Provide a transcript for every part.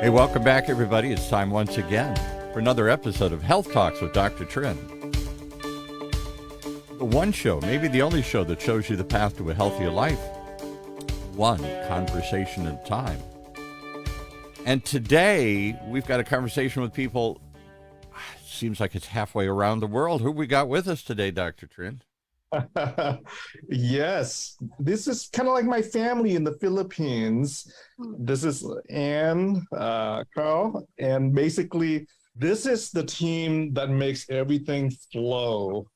Hey, welcome back, everybody. It's time once again for another episode of Health Talks with Dr. Trinh. The one show, maybe the only show that shows you the path to a healthier life, one conversation at a time. And today, we've got a conversation with people, it seems like it's halfway around the world. Who we got with us today, Dr. Trinh? Yes, this is kind of like my family in the Philippines. This is Anne, Carl, and basically this is the team that makes everything flow.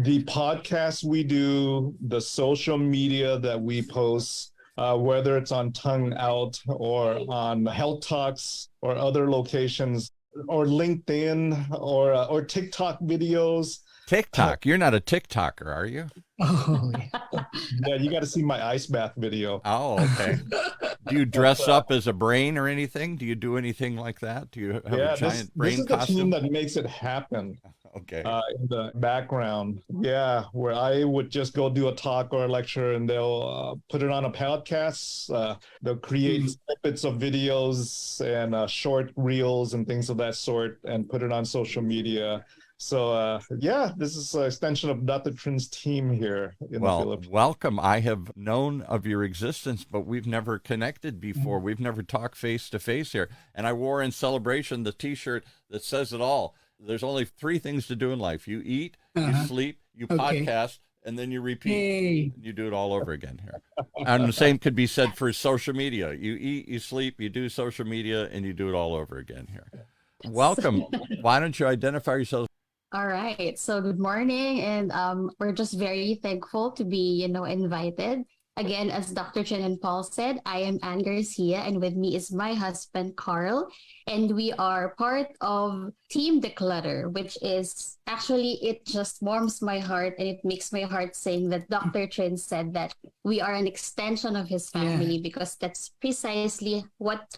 The podcast we do, the social media that we post, whether it's on TongueOut or on Health Talks or other locations, or LinkedIn or TikTok videos. TikTok. You're not a TikToker, are you? Oh, yeah. Yeah, you got to see my ice bath video. Oh, okay. Do you dress up as a brain or anything? Do you do anything like that? Do you have a giant brain this is costume? the team that makes it happen. Okay. In the background. Yeah, where I would just go do a talk or a lecture and they'll put it on a podcast. They'll create snippets of videos and short reels and things of that sort and put it on social media. So, this is an extension of Dr. Trin's team here in the Philippines. Welcome. I have known of your existence, but we've never connected before. We've never talked face to face here. And I wore in celebration the T-shirt that says it all. There's only three things to do in life. You eat, you sleep, you podcast, and then you repeat. Hey. You do it all over again here. And the same could be said for social media. You eat, you sleep, you do social media, and you do it all over again here. Welcome. Why don't you identify yourself? All right. So good morning. And we're just very thankful to be, invited. Again, as Dr. Trinh and Paul said, I am Anne Garcia, and with me is my husband, Carl. And we are part of Team Dklutr, which is actually, it just warms my heart and it makes my heart sing that Dr. Trinh said that we are an extension of his family, because that's precisely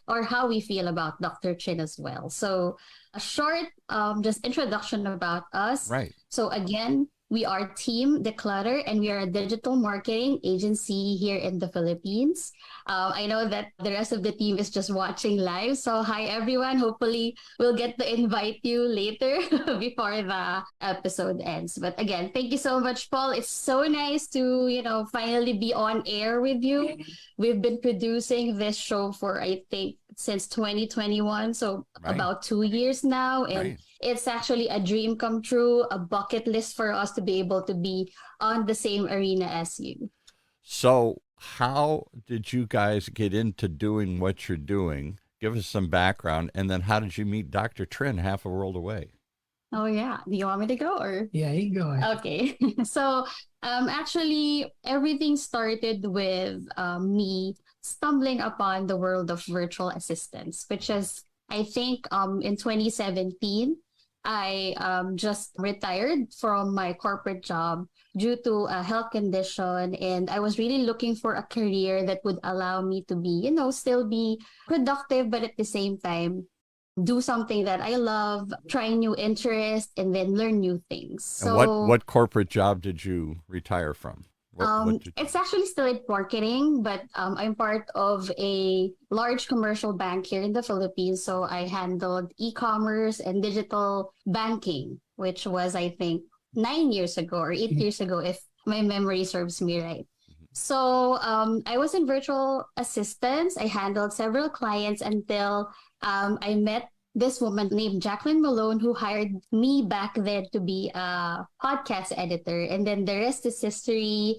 how we feel about Dr. Trinh as well. So a short just introduction about us. Right. So again, we are Team Dklutr, and we are a digital marketing agency here in the Philippines. I know that the rest of the team is just watching live. So hi, everyone. Hopefully, we'll get to invite you later before the episode ends. But again, thank you so much, Paul. It's so nice to, finally be on air with you. We've been producing this show for, I think, since 2021, so about 2 years now, and it's actually a dream come true, a bucket list for us to be able to be on the same arena as you. So how did you guys get into doing what you're doing? Give us some background, and then how did you meet Dr. Trinh half a world away? Oh yeah, do you want me to go or? Yeah, you go ahead. Okay, so actually everything started with me stumbling upon the world of virtual assistants, which is, I think, in 2017, I just retired from my corporate job due to a health condition. And I was really looking for a career that would allow me to be, still be productive, but at the same time, do something that I love, try new interests, and then learn new things. So, and what corporate job did you retire from? It's actually still in marketing, but I'm part of a large commercial bank here in the Philippines. So I handled e-commerce and digital banking, which was, I think, 9 years ago or 8 years ago, if my memory serves me right. So I was in virtual assistance. I handled several clients until I met this woman named Jacqueline Malone, who hired me back then to be a podcast editor. And then the rest is history.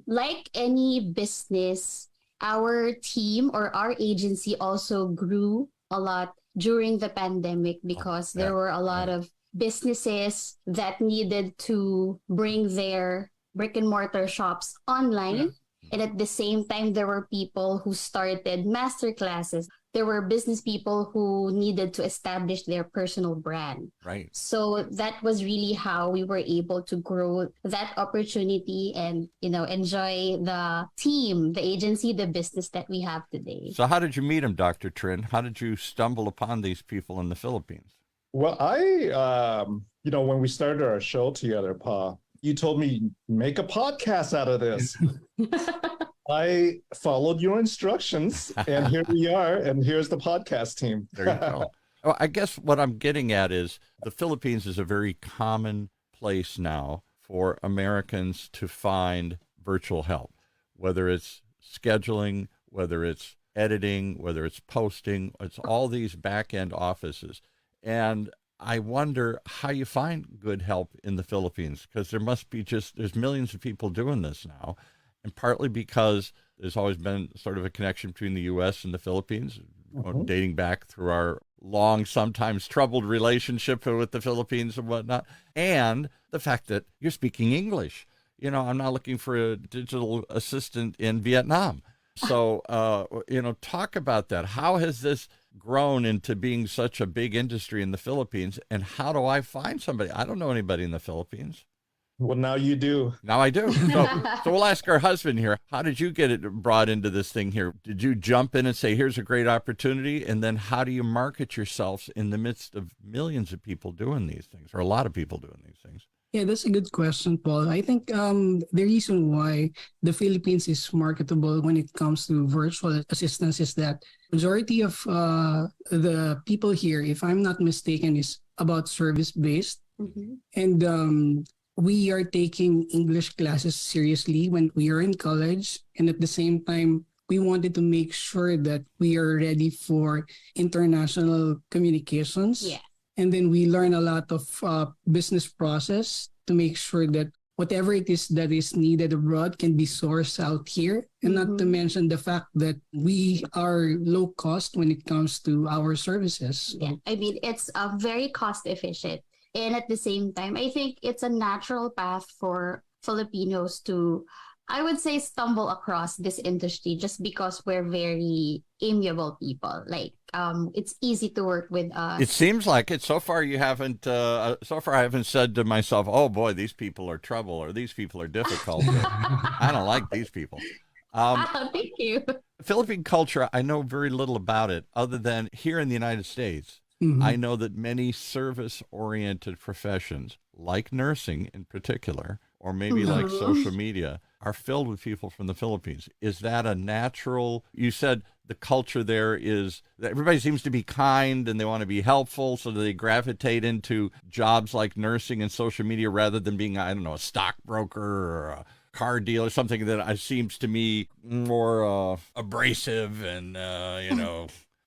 Like any business, our team or our agency also grew a lot during the pandemic, because there were a lot of businesses that needed to bring their brick and mortar shops online. And at the same time, there were people who started master classes. There were business people who needed to establish their personal brand. Right. So that was really how we were able to grow that opportunity and, enjoy the team, the agency, the business that we have today. So how did you meet him, Dr. Trinh? How did you stumble upon these people in the Philippines? Well, when we started our show together, Pa, you told me, make a podcast out of this. I followed your instructions, and here we are, and here's the podcast team. There you go. Well, I guess what I'm getting at is the Philippines is a very common place now for Americans to find virtual help, whether it's scheduling, whether it's editing, whether it's posting, it's all these back-end offices. And I wonder how you find good help in the Philippines, because there must be there's millions of people doing this now. And partly because there's always been sort of a connection between the U.S. and the Philippines, dating back through our long, sometimes troubled relationship with the Philippines and whatnot, and the fact that you're speaking English. You know, I'm not looking for a digital assistant in Vietnam. So, talk about that. How has this grown into being such a big industry in the Philippines, and how do I find somebody? I don't know anybody in the Philippines. Well, now you do. Now I do. So we'll ask our husband here. How did you get it brought into this thing here? Did you jump in and say, here's a great opportunity? And then how do you market yourselves in the midst of millions of people doing these things, or a lot of people doing these things? Yeah, that's a good question, Paul. I think the reason why the Philippines is marketable when it comes to virtual assistance is that majority of the people here, if I'm not mistaken, is about service-based. Mm-hmm. And we are taking English classes seriously when we are in college. And at the same time, we wanted to make sure that we are ready for international communications. Yeah. And then we learn a lot of business process to make sure that whatever it is that is needed abroad can be sourced out here. And not to mention the fact that we are low cost when it comes to our services. Yeah, I mean, it's very cost efficient. And at the same time, I think it's a natural path for Filipinos to, I would say, stumble across this industry just because we're very amiable people. Like, it's easy to work with us. It seems like it. So far, you haven't. So far, I haven't said to myself, "Oh boy, these people are trouble," or "These people are difficult." I don't like these people. Thank you. Philippine culture, I know very little about it, other than here in the United States. Mhm. I know that many service-oriented professions, like nursing in particular, or maybe like social media, are filled with people from the Philippines. Is that a natural? You said the culture there is that everybody seems to be kind and they want to be helpful, so they gravitate into jobs like nursing and social media rather than being, I don't know, a stockbroker or a car dealer, something that seems to me more abrasive and,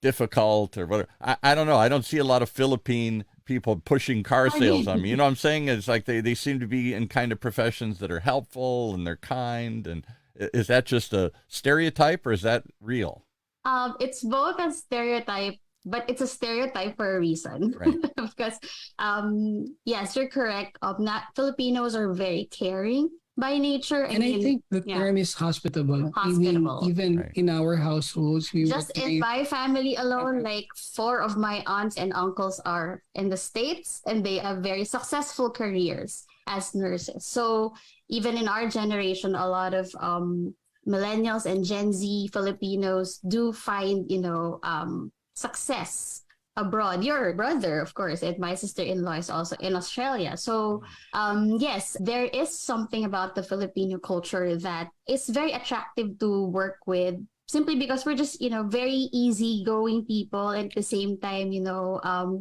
difficult or whatever. I don't know. I don't see a lot of Philippine people pushing car sales on me. You know what I'm saying? It's like they seem to be in kind of professions that are helpful and they're kind. And is that just a stereotype or is that real? It's both a stereotype, but it's a stereotype for a reason. Right. Because, yes, you're correct. Filipinos are very caring by nature. And I think the term is hospitable. Hospitable. I mean, even Right. in our households, we Just were in my family alone, like 4 of my aunts and uncles are in the States and they have very successful careers as nurses. So even in our generation, a lot of millennials and Gen Z Filipinos do find, success abroad. Your brother, of course, and my sister-in-law is also in Australia. So, yes, there is something about the Filipino culture that is very attractive to work with, simply because we're just, very easygoing people. And at the same time,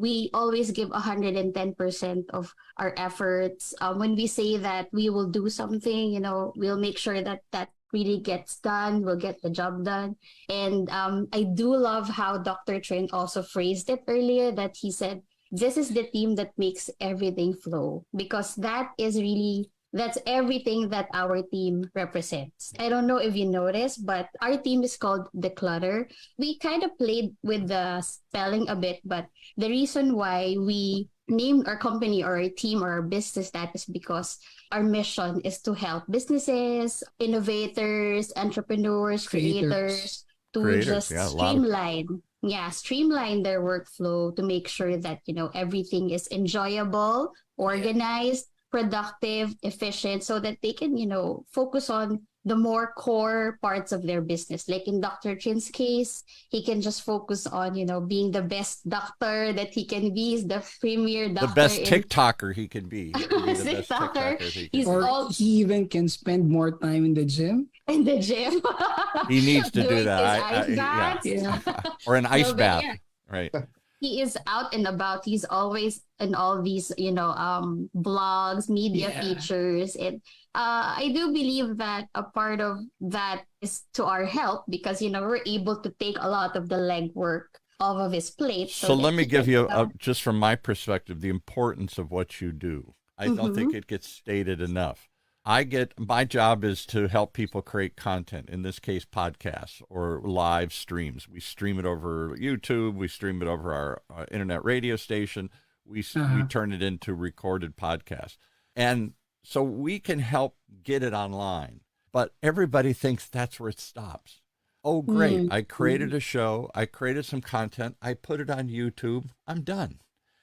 we always give 110% of our efforts. When we say that we will do something, we'll make sure that really gets done, we'll get the job done. And I do love how Dr. Trinh also phrased it earlier, that he said, this is the team that makes everything flow, because that's everything that our team represents. I don't know if you noticed, but our team is called Dklutr. We kind of played with the spelling a bit, but the reason why we named our company or our team or our business that is because our mission is to help businesses, innovators, entrepreneurs, creators to just streamline their workflow to make sure that, everything is enjoyable, organized, productive, efficient, so that they can, focus on the more core parts of their business. Like in Dr. Chin's case, he can just focus on, being the best doctor that he can be. He's the premier doctor. The best TikToker he can be. He can be the best TikToker. TikToker he can He's be. Or he even can spend more time in the gym. in the gym. He needs to do Doing that. his ice baths. Yeah. Or an ice No, but bath. yeah. Right. He is out and about. He's always in all these, blogs, media Yeah. features. I do believe that a part of that is to our help because, we're able to take a lot of the legwork off of his plate. So let that me he give can, you, just from my perspective, the importance of what you do. I don't think it gets stated enough. My job is to help people create content, in this case, podcasts or live streams. We stream it over YouTube. We stream it over our internet radio station. We turn it into recorded podcasts. And so we can help get it online. But everybody thinks that's where it stops. Oh, great. I created a show. I created some content. I put it on YouTube. I'm done.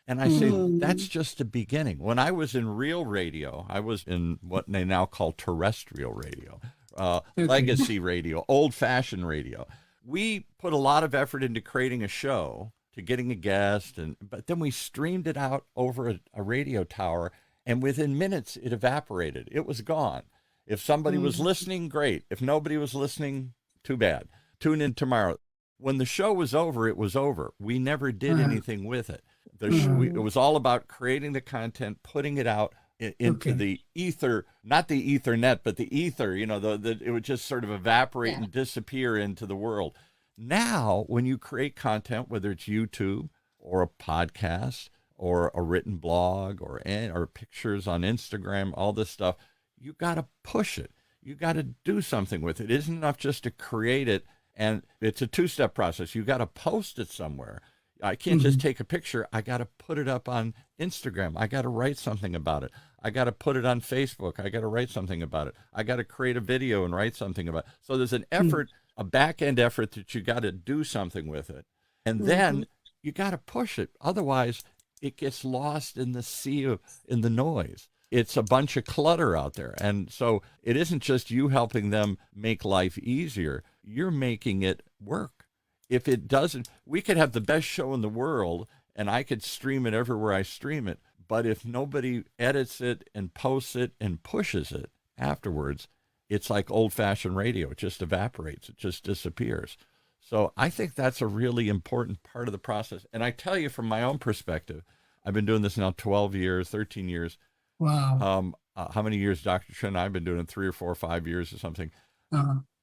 And I say, that's just the beginning. When I was in real radio, I was in what they now call terrestrial radio, legacy radio, old-fashioned radio. We put a lot of effort into creating a show, to getting a guest, but then we streamed it out over a radio tower, and within minutes, it evaporated. It was gone. If somebody was listening, great. If nobody was listening, too bad. Tune in tomorrow. When the show was over, it was over. We never did anything with it. It was all about creating the content, putting it out into the ether, not the Ethernet, but the ether, it would just sort of evaporate and disappear into the world. Now, when you create content, whether it's YouTube or a podcast or a written blog or pictures on Instagram, all this stuff, you got to push it. You got to do something with it. It isn't enough just to create it. And it's a two-step process. You got to post it somewhere. I can't just take a picture. I got to put it up on Instagram. I got to write something about it. I got to put it on Facebook. I got to write something about it. I got to create a video and write something about it. So there's an effort, a back-end effort that you got to do something with it. And then you got to push it. Otherwise, it gets lost in the sea in the noise. It's a bunch of clutter out there. And so it isn't just you helping them make life easier. You're making it work. If it doesn't, we could have the best show in the world and I could stream it everywhere I stream it. But if nobody edits it and posts it and pushes it afterwards, it's like old-fashioned radio. It just evaporates. It just disappears. So I think that's a really important part of the process. And I tell you from my own perspective, I've been doing this now 12 years, 13 years. Wow. How many years, Dr. Trinh and I have been doing it? 3 or 4 or 5 years or something.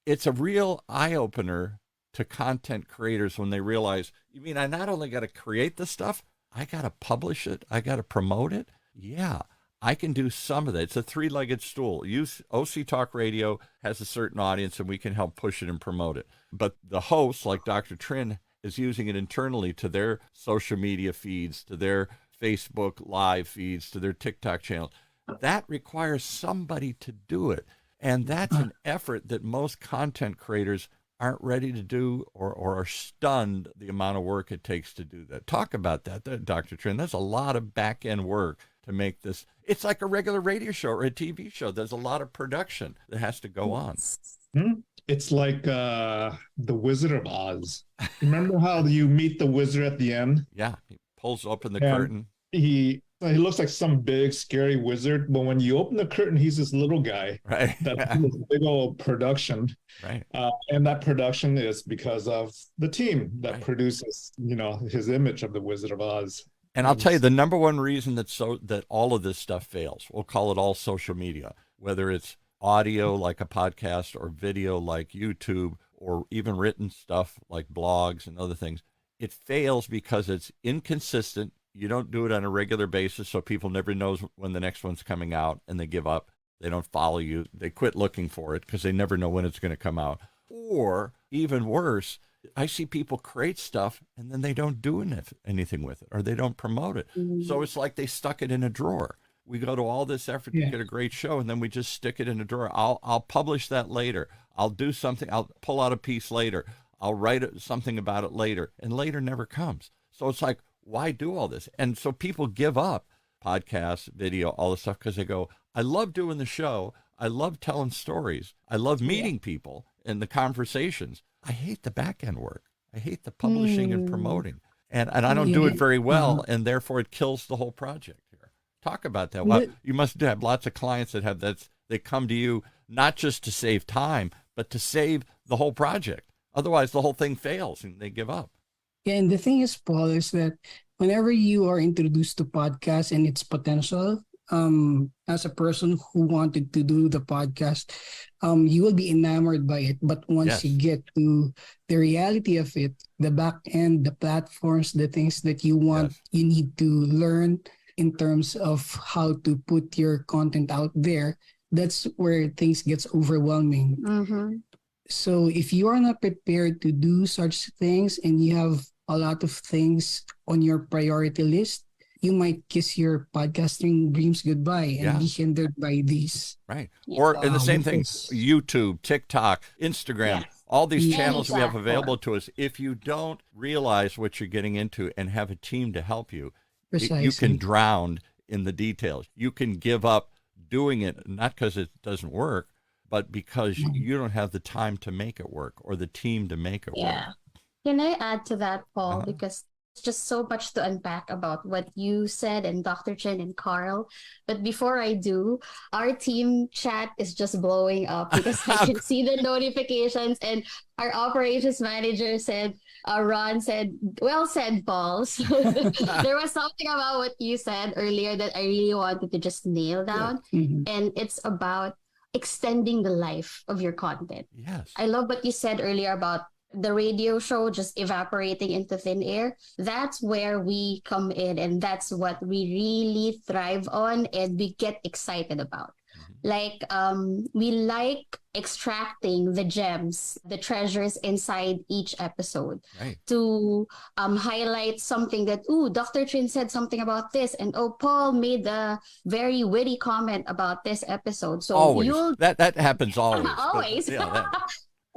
It's a real eye-opener to content creators when they realize, you mean I not only got to create the stuff, I got to publish it, I got to promote it? Yeah, I can do some of that. It's a three-legged stool. OC Talk Radio has a certain audience, and we can help push it and promote it. But the hosts, like Dr. Trinh, is using it internally to their social media feeds, to their Facebook live feeds, to their TikTok channels. That requires somebody to do it. And that's an effort that most content creators aren't ready to do or are stunned the amount of work it takes to do that. Talk about that, Dr. Trinh. There's a lot of back-end work to make this. It's like a regular radio show or a TV show. There's a lot of production that has to go on. It's like the Wizard of Oz. Remember how you meet the wizard at the end? Yeah, he pulls open the curtain. He looks like some big, scary wizard, but when you open the curtain, he's this little guy. Right. That's this big old production. Right. And that production is because of the team that produces, his image of the Wizard of Oz. And I'll tell you, the number one reason that all of this stuff fails, we'll call it all social media, whether it's audio like a podcast or video like YouTube or even written stuff like blogs and other things, it fails because it's inconsistent. You don't do it on a regular basis, so people never know when the next one's coming out, and they give up. They don't follow you. They quit looking for it because they never know when it's going to come out. Or even worse, I see people create stuff and then they don't do anything with it, or they don't promote it. So it's like they stuck it in a drawer. We go to all this effort to get a great show, and then we just stick it in a drawer. I'll publish that later. I'll do something. I'll pull out a piece later. I'll write something about it later, and later never comes. So it's like, why do all this? And so people give up podcasts, video, all this stuff, because they go, I love doing the show. I love telling stories. I love meeting people and the conversations. I hate the back end work. I hate the publishing and promoting. And I don't do it very well, and therefore it kills the whole project here. Talk about that. Well, you must have lots of clients that have that. They come to you not just to save time, but to save the whole project. Otherwise, the whole thing fails and they give up. Yeah, and the thing is, Paul, is that whenever you are introduced to podcast and its potential, as a person who wanted to do the podcast, you will be enamored by it. But once you get to the reality of it, the back end, the platforms, the things that you want, you need to learn in terms of how to put your content out there. That's where things gets overwhelming. Mm-hmm. So if you are not prepared to do such things and you have a lot of things on your priority list, you might kiss your podcasting dreams goodbye and be hindered by these. Right. Or in the same thing, YouTube, TikTok, Instagram, all these channels we have available to us. If you don't realize what you're getting into and have a team to help you, you can drown in the details. You can give up doing it, not because it doesn't work, but because you don't have the time to make it work or the team to make it work. Can I add to that, Paul? Because it's just so much to unpack about what you said and Dr. Chen and Carl. But before I do, our team chat is just blowing up because I can see the notifications, and our operations manager said, Ron said, well said, Paul. So there was something about what you said earlier that I really wanted to just nail down. And it's about extending the life of your content. Yes. I love what you said earlier about the radio show just evaporating into thin air. That's where we come in, and that's what we really thrive on and we get excited about. Like, we like extracting the gems, the treasures inside each episode to highlight something that, Dr. Trinh said something about this, and Paul made a very witty comment about this episode. So always. That happens always. Always.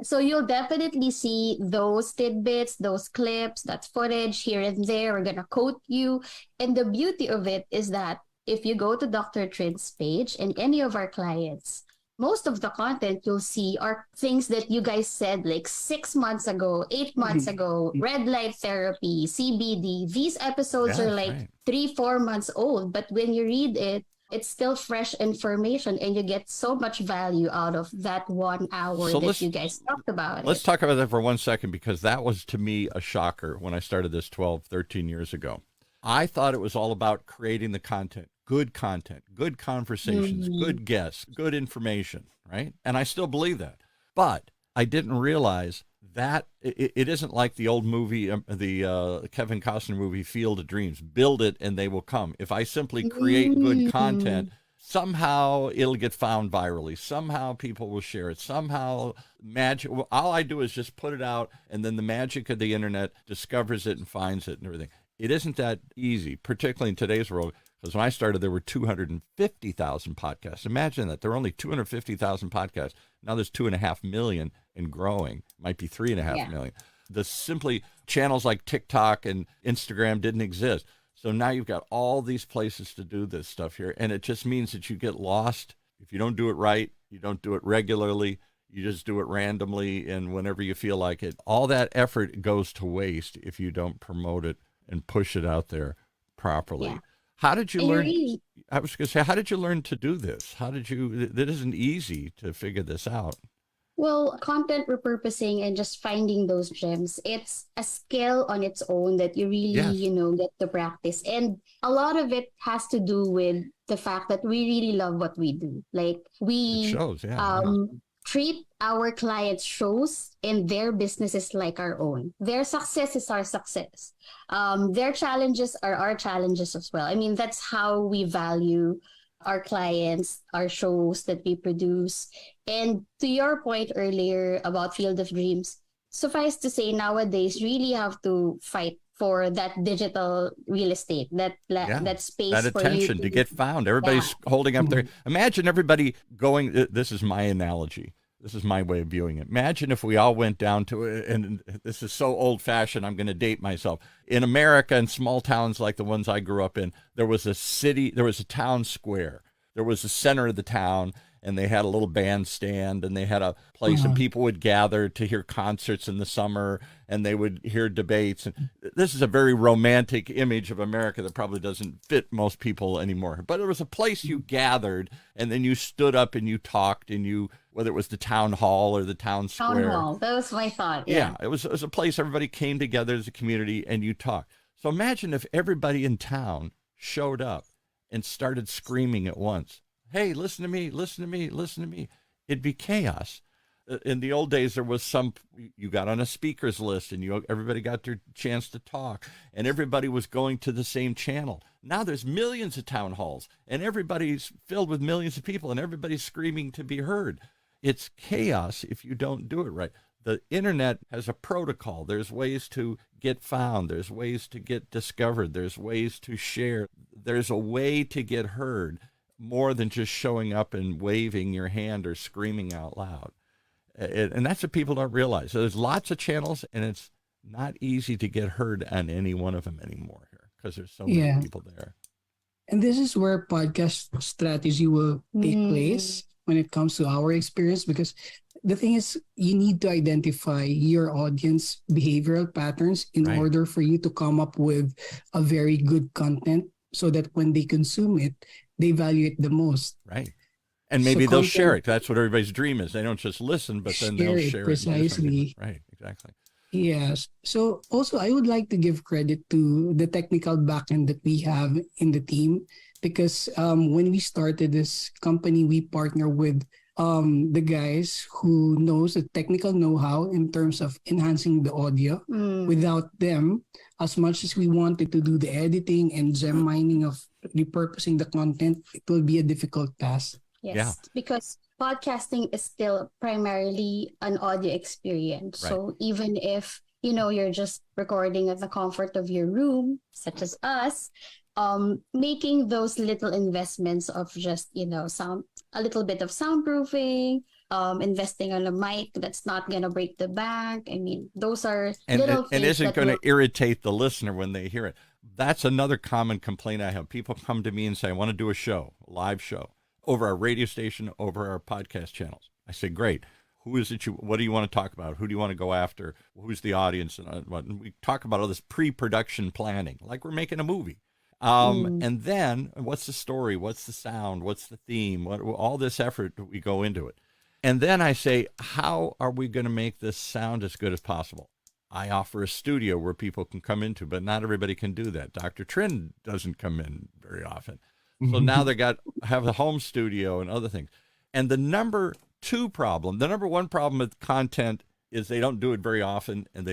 So you'll definitely see those tidbits, those clips, that footage here and there. We're going to quote you. And the beauty of it is that if you go to Dr. Trin's page and any of our clients, most of the content you'll see are things that you guys said like 6 months ago, 8 months ago, red light therapy, CBD. These episodes are like 3-4 months old. But when you read it, it's still fresh information, and you get so much value out of that 1 hour that you guys talked about. Let's talk about that for 1 second, because that was, to me, a shocker when I started this 12, 13 years ago. I thought it was all about creating the content, good conversations, good guests, good information, right? And I still believe that. But I didn't realize that it isn't like the old movie, the Kevin Costner movie, Field of Dreams. Build it and they will come. If I simply create good content, somehow it'll get found virally. Somehow people will share it. Somehow magic. All I do is just put it out, and then the magic of the internet discovers it and finds it and everything. It isn't that easy, particularly in today's world. Because when I started, there were 250,000 podcasts. Imagine that. There were only 250,000 podcasts. Now there's 2.5 million and growing. Might be 3.5 million. The simply channels like TikTok and Instagram didn't exist. So now you've got all these places to do this stuff here. And it just means that you get lost. If you don't do it right, you don't do it regularly, you just do it randomly and whenever you feel like it. All that effort goes to waste if you don't promote it and push it out there properly. Yeah. How did you learn? I was going to say, how did you learn to do this? That isn't easy to figure this out. Well, content repurposing and just finding those gems, it's a skill on its own that you really, get to practice. And a lot of it has to do with the fact that we really love what we do. Like we treat our clients' shows and their businesses like our own. Their success is our success. Their challenges are our challenges as well. I mean, that's how we value our clients, our shows that we produce. And to your point earlier about Field of Dreams, suffice to say nowadays, really have to fight for that digital real estate, that space, that attention to get found. Everybody's holding up their. Imagine everybody going. This is my analogy. This is my way of viewing it. Imagine if we all went down to it, and this is so old-fashioned, I'm going to date myself. In America, in small towns like the ones I grew up in, there was a town square. There was the center of the town, and they had a little bandstand, and they had a place, and people would gather to hear concerts in the summer, and they would hear debates. And this is a very romantic image of America that probably doesn't fit most people anymore. But it was a place you gathered, and then you stood up and you talked, and you, whether it was the town hall or the town square. Town hall, that was my thought. Yeah, it was a place everybody came together as a community, and you talked. So imagine if everybody in town showed up and started screaming at once. Hey, listen to me, listen to me, listen to me. It'd be chaos. In the old days, there was you got on a speaker's list, and everybody got their chance to talk, and everybody was going to the same channel. Now there's millions of town halls, and everybody's filled with millions of people, and everybody's screaming to be heard. It's chaos if you don't do it right. The internet has a protocol. There's ways to get found. There's ways to get discovered. There's ways to share. There's a way to get heard more than just showing up and waving your hand or screaming out loud. And that's what people don't realize. So there's lots of channels, and it's not easy to get heard on any one of them anymore here because there's so many people there. And this is where podcast strategy will take place when it comes to our experience, because the thing is, you need to identify your audience behavioral patterns in order for you to come up with a very good content so that when they consume it, they value it the most. Right. And maybe they'll share it. That's what everybody's dream is. They don't just listen, but then they'll share it. Precisely. Right, exactly. Yes. So also, I would like to give credit to the technical backend that we have in the team, because when we started this company, we partner with the guys who knows the technical know-how in terms of enhancing the audio. Without them, as much as we wanted to do the editing and gem mining of repurposing the content, it will be a difficult task. Yes, because podcasting is still primarily an audio experience. Right. So even if, you're just recording at the comfort of your room, such as us, making those little investments of just, a little bit of soundproofing, investing on a mic that's not going to break the bank. I mean, those are little things. And isn't going to irritate the listener when they hear it. That's another common complaint I have. People come to me and say, I want to do a live show, over our radio station, over our podcast channels. I say, great. Who is it? What do you want to talk about? Who do you want to go after? Who's the audience? And we talk about all this pre-production planning, like we're making a movie. And then what's the story? What's the sound? What's the theme? All this effort we go into it. And then I say, how are we going to make this sound as good as possible? I offer a studio where people can come into, but not everybody can do that. Dr. Trinh doesn't come in very often. So now they have a home studio and other things. And the number one problem with content is they don't do it very often, and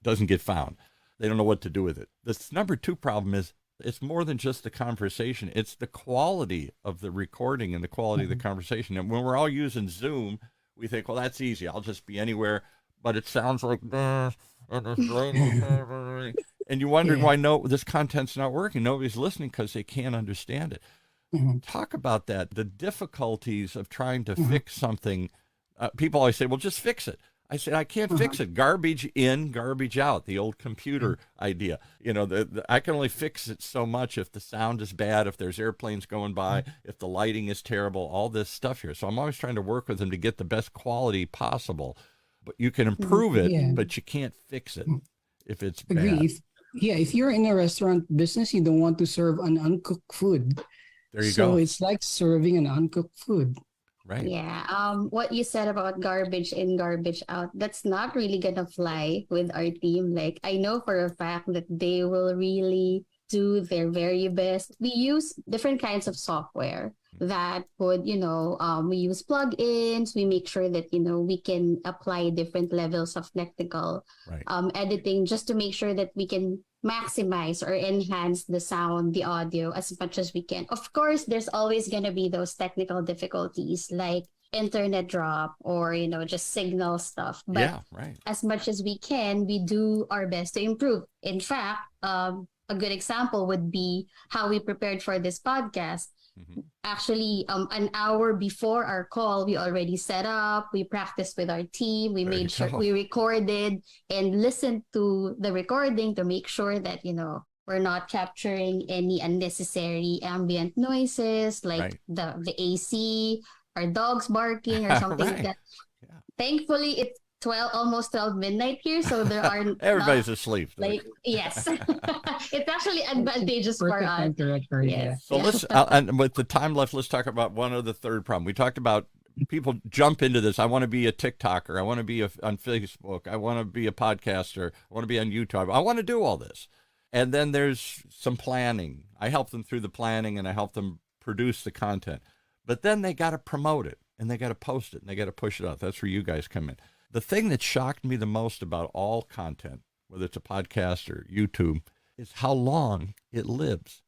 doesn't get found. They don't know what to do with it. This number two problem is it's more than just the conversation. It's the quality of the recording and the quality of the conversation. And when we're all using Zoom, we think, well, that's easy. I'll just be anywhere. But it sounds like this, and it's raining. And you're wondering why this content's not working. Nobody's listening because they can't understand it. Talk about that, the difficulties of trying to fix something. People always say, well, just fix it. I said, I can't fix it. Garbage in, garbage out, the old computer idea. I can only fix it so much if the sound is bad, if there's airplanes going by, if the lighting is terrible, all this stuff here. So I'm always trying to work with them to get the best quality possible. But you can improve it, but you can't fix it if it's bad. Agree. If you're in a restaurant business, you don't want to serve an uncooked food. There you go. So it's like serving an uncooked food. Right. Yeah. What you said about garbage in, garbage out, that's not really gonna fly with our team. Like, I know for a fact that they will really do their very best. We use different kinds of software that would, we use plugins. We make sure that, we can apply different levels of technical editing just to make sure that we can maximize or enhance the sound, the audio as much as we can. Of course, there's always going to be those technical difficulties like internet drop or, just signal stuff. But as much as we can, we do our best to improve. In fact, a good example would be how we prepared for this podcast. Actually, an hour before our call, we already set up, we practiced with our team, we made sure we recorded and listened to the recording to make sure that, we're not capturing any unnecessary ambient noises like the AC, our dogs barking or something like Right. that. Yeah. Thankfully, it's almost 12 midnight here, so there are Everybody's not, asleep. like, yes. It's actually advantageous for Perfect us. time to record. Yeah. Yes. So Yeah. let's, and with the time left, let's talk about one other third problem. We talked about people jump into this. I want to be a TikToker. I want to be on Facebook. I want to be a podcaster. I want to be on YouTube. I want to do all this. And then there's some planning. I help them through the planning and I help them produce the content. But then they got to promote it and they got to post it and they got to push it out. That's where you guys come in. The thing that shocked me the most about all content, whether it's a podcast or YouTube, is how long it lives.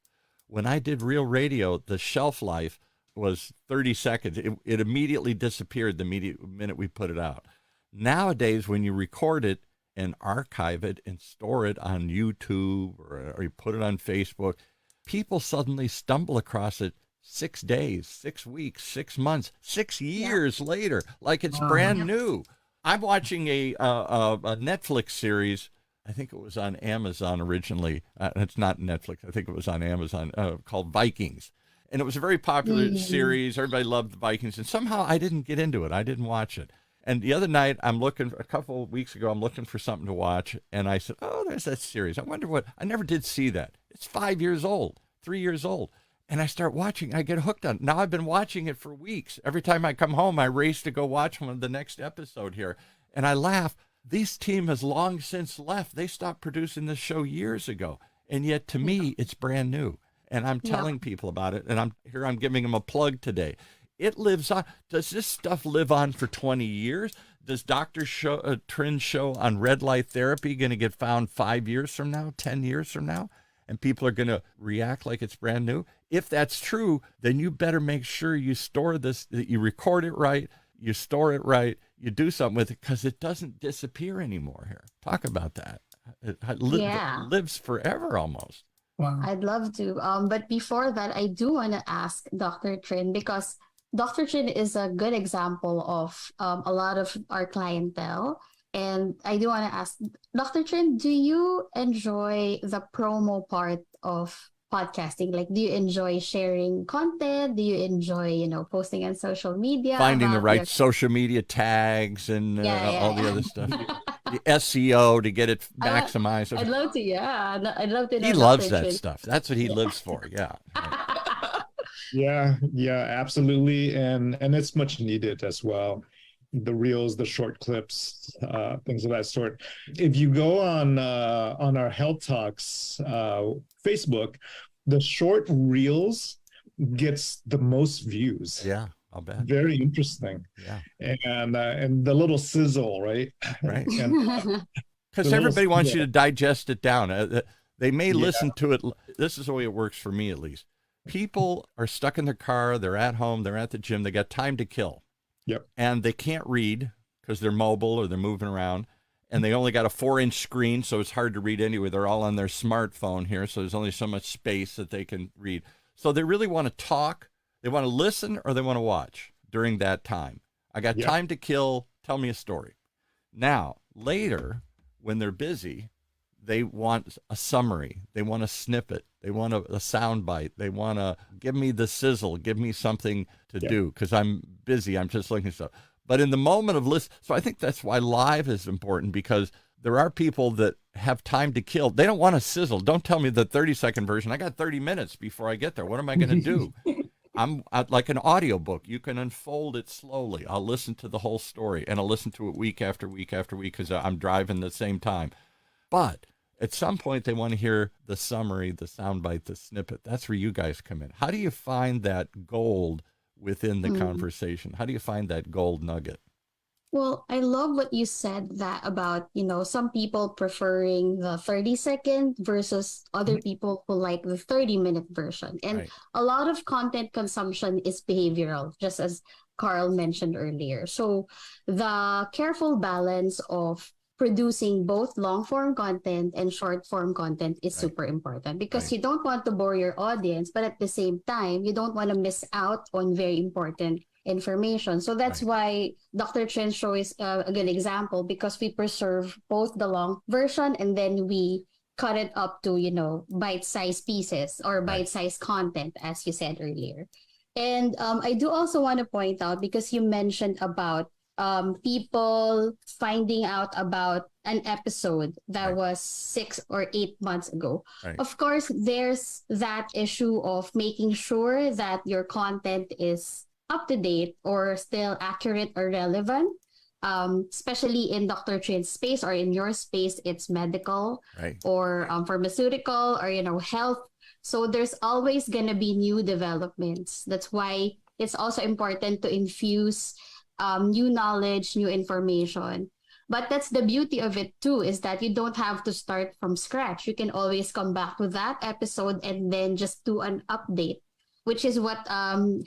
When I did real radio, the shelf life was 30 seconds. It immediately disappeared the minute we put it out. Nowadays, when you record it and archive it and store it on YouTube or you put it on Facebook, people suddenly stumble across it 6 days, 6 weeks, 6 months, 6 years later, like it's brand new. I'm watching a Netflix series. I think it was on Amazon originally. It's not Netflix. I think it was on Amazon, called Vikings. And it was a very popular series. Everybody loved the Vikings. And somehow I didn't get into it. I didn't watch it. And the other night, a couple of weeks ago, I'm looking for something to watch. And I said, oh, there's that series. I wonder what, I never did see that. It's 5 years old, 3 years old. And I start watching, I get hooked on it. Now I've been watching it for weeks. Every time I come home, I race to go watch the next episode here. And I laugh. This team has long since left. They stopped producing this show years ago. And yet to me, it's brand new. And I'm telling people about it. And I'm giving them a plug today. It lives on. Does this stuff live on for 20 years? Does Dr. Trin's show on red light therapy going to get found 5 years from now, 10 years from now? And people are going to react like it's brand new? If that's true, then you better make sure you store this, that you record it right, you store it right, you do something with it, because it doesn't disappear anymore here. Talk about that. It lives forever almost. Wow. I'd love to. But before that, I do want to ask Dr. Trin, because Dr. Trin is a good example of a lot of our clientele. And I do want to ask, Dr. Trin, do you enjoy the promo part of podcasting? Like, do you enjoy sharing content? Do you enjoy, posting on social media? Finding the right social media tags and all the other stuff. The SEO to get it maximized. I'd love to, I'd love to know. He loves that stuff. That's what he lives for, yeah. Yeah, absolutely. And it's much needed as well. The reels, the short clips, things of that sort. If you go on our Health Talks Facebook, the short reels gets the most views. Yeah, I'll bet. Very interesting. Yeah. And the little sizzle, right? Right. Because everybody wants you to digest it down. They may listen to it. This is the way it works for me, at least. People are stuck in their car. They're at home. They're at the gym. They got time to kill. Yep. And they can't read because they're mobile or they're moving around. And they only got a 4-inch screen, so it's hard to read anyway. They're all on their smartphone here, so there's only so much space that they can read. So they really want to talk. They want to listen or they want to watch during that time. I got time to kill. Tell me a story. Now, later, when they're busy, they want a summary. They want a snippet. They want a sound bite. They want to give me the sizzle. Give me something to do because I'm busy. I'm just looking at stuff. But in the moment of listen, so I think that's why live is important, because there are people that have time to kill. They don't want to sizzle. Don't tell me the 30-second version. I got 30 minutes before I get there. What am I going to do? I'm like an audiobook. You can unfold it slowly. I'll listen to the whole story, and I'll listen to it week after week after week because I'm driving the same time. But at some point, they want to hear the summary, the soundbite, the snippet. That's where you guys come in. How do you find that gold within the conversation? How do you find that gold nugget? Well, I love what you said that about, some people preferring the 30-second versus other people who like the 30-minute version. And a lot of content consumption is behavioral, just as Carl mentioned earlier. So the careful balance of producing both long-form content and short-form content is super important, because you don't want to bore your audience, but at the same time, you don't want to miss out on very important information. So that's why Dr. Trin's show is a good example, because we preserve both the long version and then we cut it up to, bite-sized pieces or bite-sized content, as you said earlier. And I do also want to point out, because you mentioned about people finding out about an episode that Right. was 6 or 8 months ago. Right. Of course, there's that issue of making sure that your content is up to date or still accurate or relevant. Especially in Dr. Trin's space, or in your space, it's medical Right. or pharmaceutical, or health. So there's always gonna be new developments. That's why it's also important to infuse new knowledge, new information. But that's the beauty of it too, is that you don't have to start from scratch. You can always come back to that episode and then just do an update, which is what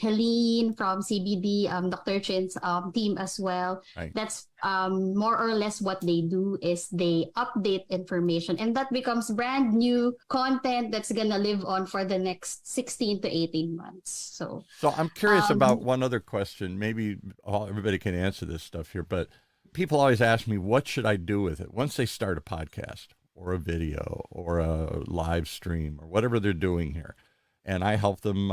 Helene from CBD, Dr. Chin's team as well. Right. That's more or less what they do, is they update information, and that becomes brand new content that's gonna live on for the next 16 to 18 months. So I'm curious about one other question. Maybe everybody can answer this stuff here, but people always ask me, what should I do with it once they start a podcast or a video or a live stream or whatever they're doing here? And I help them.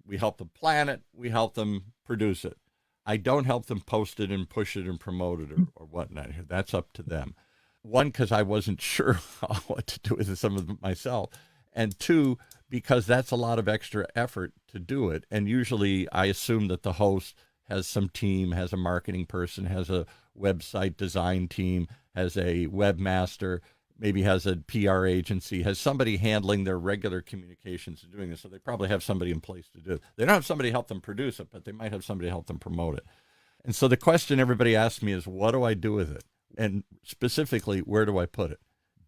We help them plan it. We help them produce it. I don't help them post it and push it and promote it or whatnot. That's up to them. One, because I wasn't sure what to do with some of them myself. And two, because that's a lot of extra effort to do it. And usually I assume that the host has some team, has a marketing person, has a website design team, has a webmaster, maybe has a PR agency, has somebody handling their regular communications and doing this. So they probably have somebody in place to do it. They don't have somebody help them produce it, but they might have somebody help them promote it. And so the question everybody asks me is, what do I do with it? And specifically, where do I put it?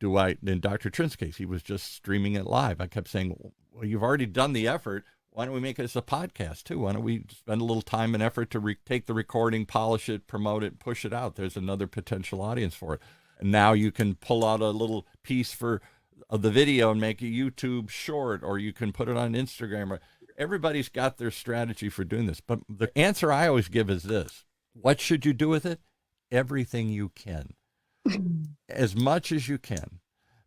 In Dr. Trin's case, he was just streaming it live. I kept saying, well, you've already done the effort. Why don't we make it as a podcast too? Why don't we spend a little time and effort to take the recording, polish it, promote it, push it out? There's another potential audience for it. And now you can pull out a little piece of the video and make a YouTube short, or you can put it on Instagram. Everybody's got their strategy for doing this. But the answer I always give is this. What should you do with it? Everything you can. As much as you can,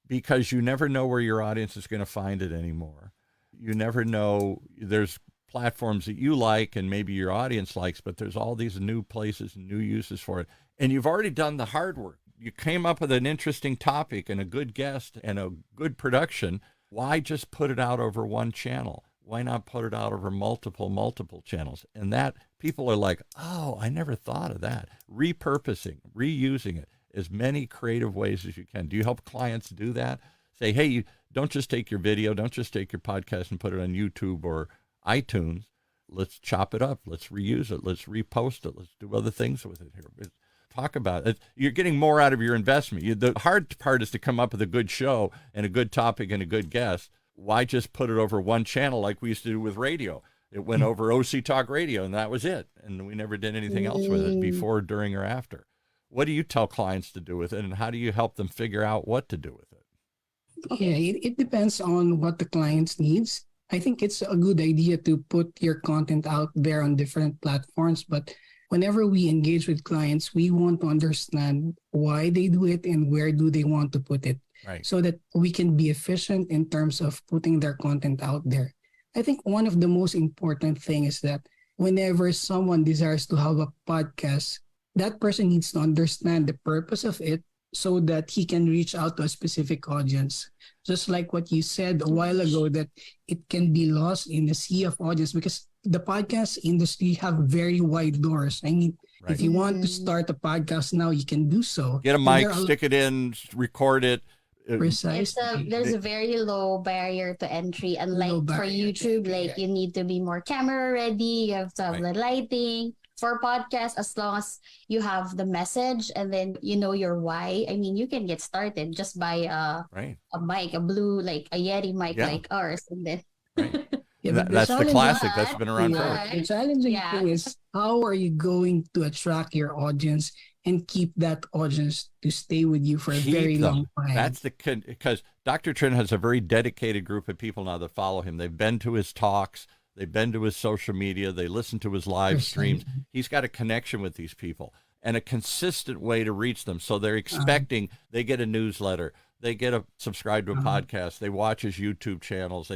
because you never know where your audience is going to find it anymore. You never know. There's platforms that you like and maybe your audience likes, but there's all these new places and new uses for it. And you've already done the hard work. You came up with an interesting topic and a good guest and a good production. Why just put it out over one channel? Why not put it out over multiple channels? And that people are like, oh, I never thought of that. Repurposing, reusing it, as many creative ways as you can. Do you help clients do that? Say, hey, you don't just take your video, don't just take your podcast and put it on YouTube or iTunes. Let's chop it up. Let's reuse it. Let's repost it. Let's do other things with it here. Talk about it. You're getting more out of your investment. The hard part is to come up with a good show and a good topic and a good guest. Why just put it over one channel like we used to do with radio? It went over OC Talk Radio, and that was it. And we never did anything else with it before, during, or after. What do you tell clients to do with it, and how do you help them figure out what to do with it? Yeah, it depends on what the client's needs. I think it's a good idea to put your content out there on different platforms, but whenever we engage with clients, we want to understand why they do it and where do they want to put it, right, so that we can be efficient in terms of putting their content out there. I think one of the most important things is that whenever someone desires to have a podcast, that person needs to understand the purpose of it so that he can reach out to a specific audience. Just like what you said a while ago, that it can be lost in the sea of audience, because the podcast industry have very wide doors. I mean, right. If you want to start a podcast now, you can do so. Get a mic, stick it in, record it. Precisely. There's a very low barrier to entry. Unlike for YouTube, you need to be more camera ready. You have to have the lighting. For podcasts, as long as you have the message and then you know your why, I mean, you can get started. Just buy a mic, a blue, like a Yeti mic like ours, and then. Right. That's the classic. That's been around forever. The challenging thing is, how are you going to attract your audience and keep that audience to stay with you for a very long time? That's because Dr. Trin has a very dedicated group of people now that follow him. They've been to his talks. They've been to his social media. They listen to his live streams. He's got a connection with these people and a consistent way to reach them. So they're expecting, they get a newsletter. They get subscribe to a podcast. They watch his YouTube channels.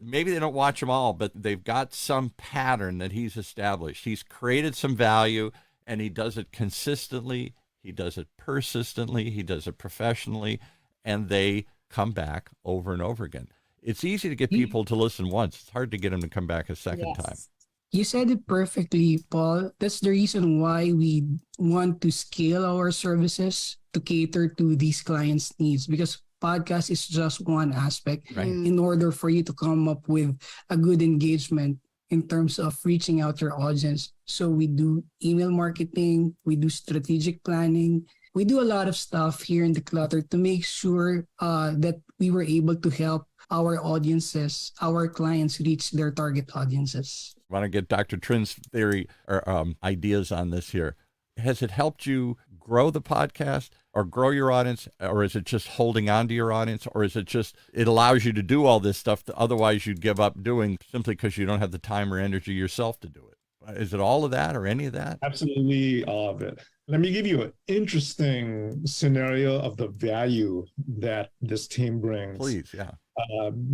maybe they don't watch them all, but they've got some pattern that he's established. He's created some value, and he does it consistently. He does it persistently. He does it professionally, and they come back over and over again. It's easy to get people to listen once. It's hard to get them to come back a second time. You said it perfectly, Paul. That's the reason why we want to scale our services to cater to these clients' needs, because podcast is just one aspect. Right. In order for you to come up with a good engagement in terms of reaching out your audience. So we do email marketing, we do strategic planning, we do a lot of stuff here in Dklutr to make sure that we were able to help our audiences, our clients reach their target audiences. I want to get Dr. Trin's theory or ideas on this here. Has it helped you grow the podcast or grow your audience, or is it just holding on to your audience, or is it just it allows you to do all this stuff that otherwise you'd give up doing simply because you don't have the time or energy yourself to do it? Is it all of that or any of that? Absolutely all of it. Let me give you an interesting scenario of the value that this team brings. Please, yeah.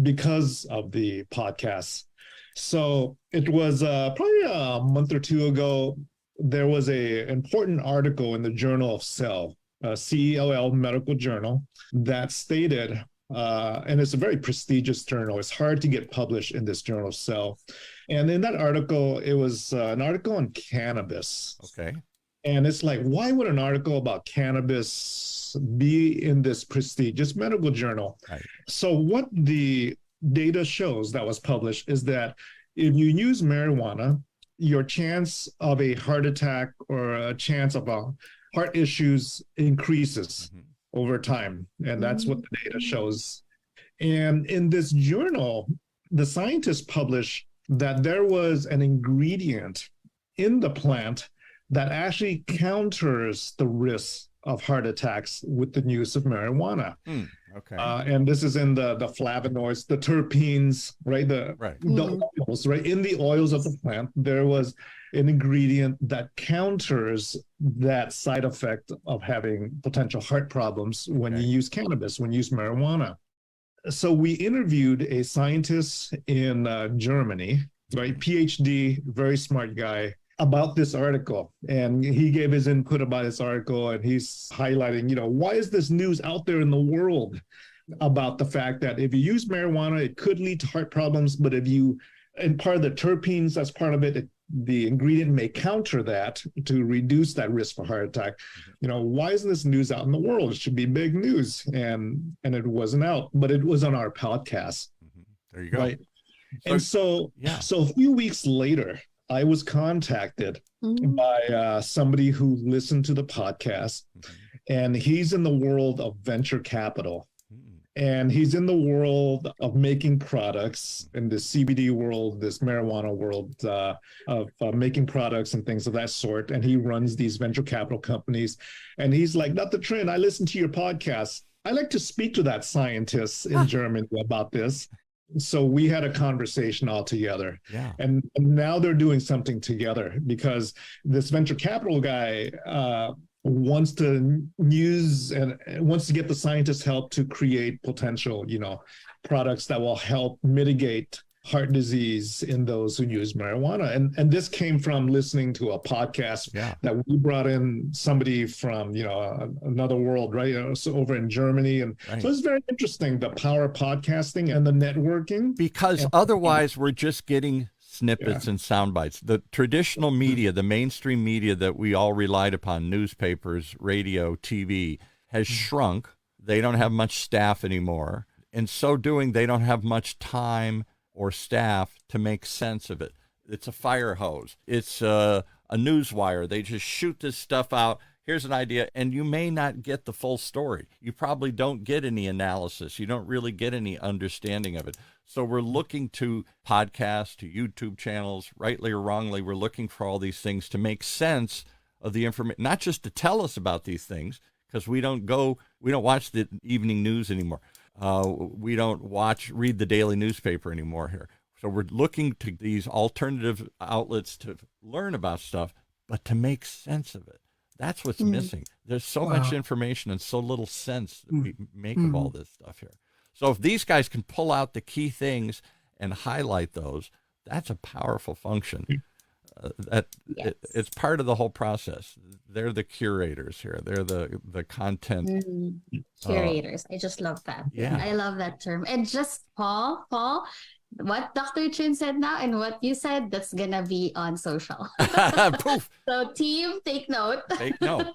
Because of the podcast. So it was probably a month or two ago, there was an important article in the Journal of Cell, CELL medical journal, that stated, and it's a very prestigious journal. It's hard to get published in this Journal of Cell. And in that article, it was an article on cannabis. Okay. And it's like, why would an article about cannabis be in this prestigious medical journal? Right. So what the data shows that was published is that if you use marijuana, your chance of a heart attack or a chance of a heart issues increases over time. And that's what the data shows. And in this journal, the scientists published that there was an ingredient in the plant that actually counters the risk of heart attacks with the use of marijuana. Okay. And this is in the flavonoids, the terpenes, right? The oils, right? In the oils of the plant, there was an ingredient that counters that side effect of having potential heart problems when you use cannabis, when you use marijuana. So we interviewed a scientist in Germany, right? PhD, very smart guy, about this article, and he gave his input about this article, and he's highlighting, why is this news out there in the world about the fact that if you use marijuana, it could lead to heart problems, but and part of the terpenes, that's part of it, the ingredient may counter that to reduce that risk for heart attack. Why isn't this news out in the world? It should be big news, and it wasn't out, but it was on our podcast. There you go. Right. So a few weeks later, I was contacted by somebody who listened to the podcast, and he's in the world of venture capital, and he's in the world of making products in the CBD world, this marijuana world of making products and things of that sort. And he runs these venture capital companies. And he's like, Dr. Trin, I listened to your podcast. I like to speak to that scientist in Germany about this. So we had a conversation all together. Yeah. And now they're doing something together because this venture capital guy wants to use and wants to get the scientists' help to create potential, products that will help mitigate heart disease in those who use marijuana. And this came from listening to a podcast that we brought in somebody from, another world, right? So over in Germany. And so it's very interesting, the power of podcasting and the networking. Because otherwise we're just getting snippets and sound bites. The traditional media, the mainstream media that we all relied upon, newspapers, radio, TV, has shrunk. They don't have much staff anymore. In so doing, they don't have much time or staff to make sense of it. It's a fire hose. It's a news wire. They just shoot this stuff out. Here's an idea, and you may not get the full story. You probably don't get any analysis. You don't really get any understanding of it. So we're looking to podcasts, to YouTube channels, rightly or wrongly, we're looking for all these things to make sense of the information, not just to tell us about these things, because we don't watch the evening news anymore. We don't read the daily newspaper anymore here. So we're looking to these alternative outlets to learn about stuff, but to make sense of it. That's what's missing. There's so much information and so little sense that we make of all this stuff here. So if these guys can pull out the key things and highlight those, that's a powerful function. Yes. It's part of the whole process. They're the curators here. They're the content. Curators. I just love that. Yeah. I love that term. And just Paul, what Dr. Chin said now and what you said, that's gonna be on social. Poof. So team, take note. Take note.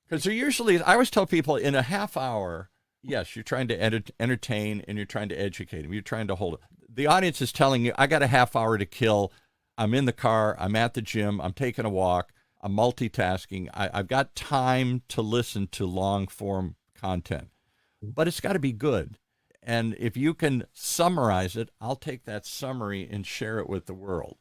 Because usually, I always tell people in a half hour, yes, you're trying to entertain and you're trying to educate them. You're trying to hold it. The audience is telling you, I got a half hour to kill. I'm in the car. I'm at the gym. I'm taking a walk. I'm multitasking. I've got time to listen to long form content, but it's got to be good. And if you can summarize it, I'll take that summary and share it with the world.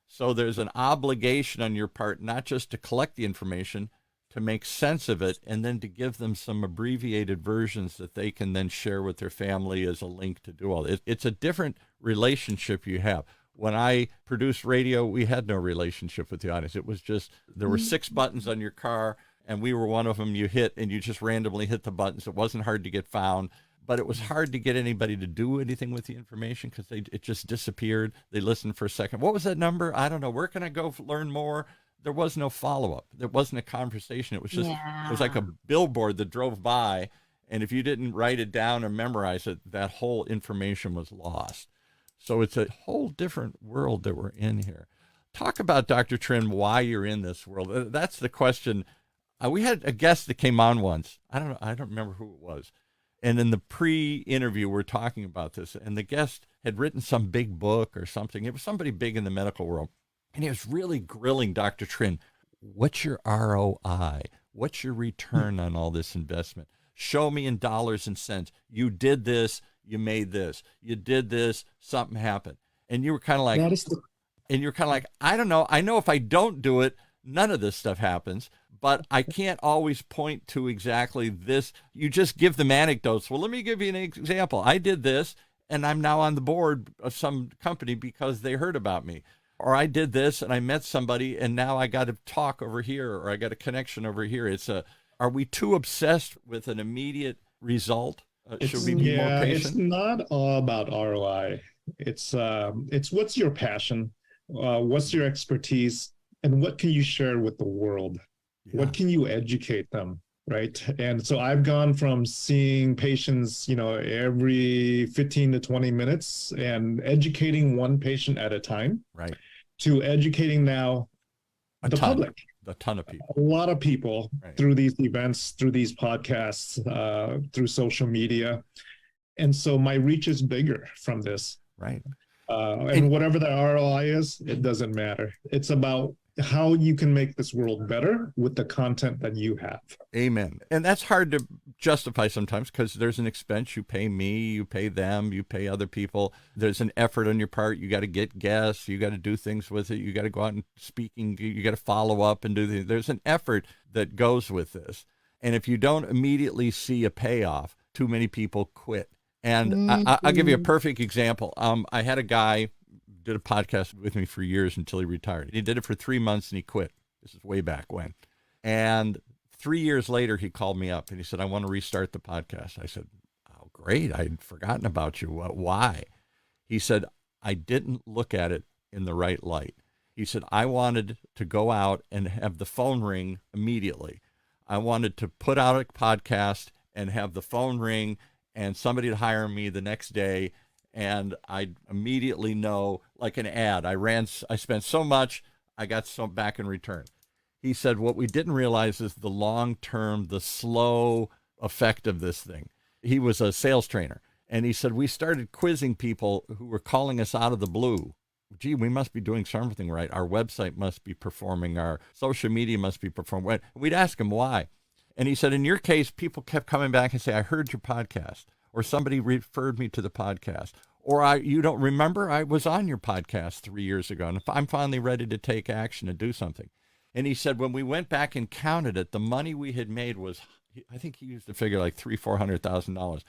So there's an obligation on your part, not just to collect the information, to make sense of it, and then to give them some abbreviated versions that they can then share with their family as a link to do all this. It's a different relationship you have. When I produced radio, we had no relationship with the audience. It was just, there were 6 buttons on your car, and we were one of them you hit, and you just randomly hit the buttons. It wasn't hard to get found, but it was hard to get anybody to do anything with the information because it just disappeared. They listened for a second. What was that number? I don't know. Where can I go learn more? There was no follow-up. There wasn't a conversation. It was just, It was like a billboard that drove by, and if you didn't write it down or memorize it, that whole information was lost. So it's a whole different world that we're in here. Talk about, Dr. Trinh, why you're in this world. That's the question. We had a guest that came on once. I don't remember who it was. And in the pre-interview, we're talking about this, and the guest had written some big book or something. It was somebody big in the medical world. And he was really grilling Dr. Trinh. What's your ROI? What's your return on all this investment? Show me in dollars and cents. You did this. You made this. You did this. Something happened. And you were kind of like, I don't know. I know if I don't do it, none of this stuff happens. But I can't always point to exactly this. You just give them anecdotes. Well, let me give you an example. I did this, and I'm now on the board of some company because they heard about me. Or I did this, and I met somebody, and now I got to talk over here, or I got a connection over here. Are we too obsessed with an immediate result? Should we be more patient? It's not all about ROI. It's what's your passion, what's your expertise, and what can you share with the world? Yeah. What can you educate them, right? And so I've gone from seeing patients, every 15 to 20 minutes and educating one patient at a time, right, to educating now the public. A ton of people. A lot of people, right, through these events, through these podcasts, through social media. And so my reach is bigger from this. Right. And whatever the ROI is, it doesn't matter. It's about how you can make this world better with the content that you have. Amen. And that's hard to justify sometimes because there's an expense. You pay me, you pay them, you pay other people. There's an effort on your part. You got to get guests. You got to do things with it. You got to go out and speaking. You got to follow up and do things. There's an effort that goes with this. And if you don't immediately see a payoff, too many people quit. And I'll give you a perfect example. I had a guy did a podcast with me for years until he retired. He did it for 3 months and he quit. This is way back when. And 3 years later, he called me up and he said, I want to restart the podcast. I said, oh, great. I'd forgotten about you. Why? He said, I didn't look at it in the right light. He said, I wanted to go out and have the phone ring immediately. I wanted to put out a podcast and have the phone ring and somebody to hire me the next day. And I immediately know, like an ad, I spent so much, I got some back in return. He said, what we didn't realize is the long-term, the slow effect of this thing. He was a sales trainer. And he said, we started quizzing people who were calling us out of the blue. Gee, we must be doing something right. Our website must be performing. Our social media must be performing. We'd ask him why. And he said, in your case, people kept coming back and say, I heard your podcast. Or somebody referred me to the podcast. Or you don't remember, I was on your podcast 3 years ago, and I'm finally ready to take action and do something. And he said, when we went back and counted it, the money we had made was, I think he used the figure like $300,000-$400,000.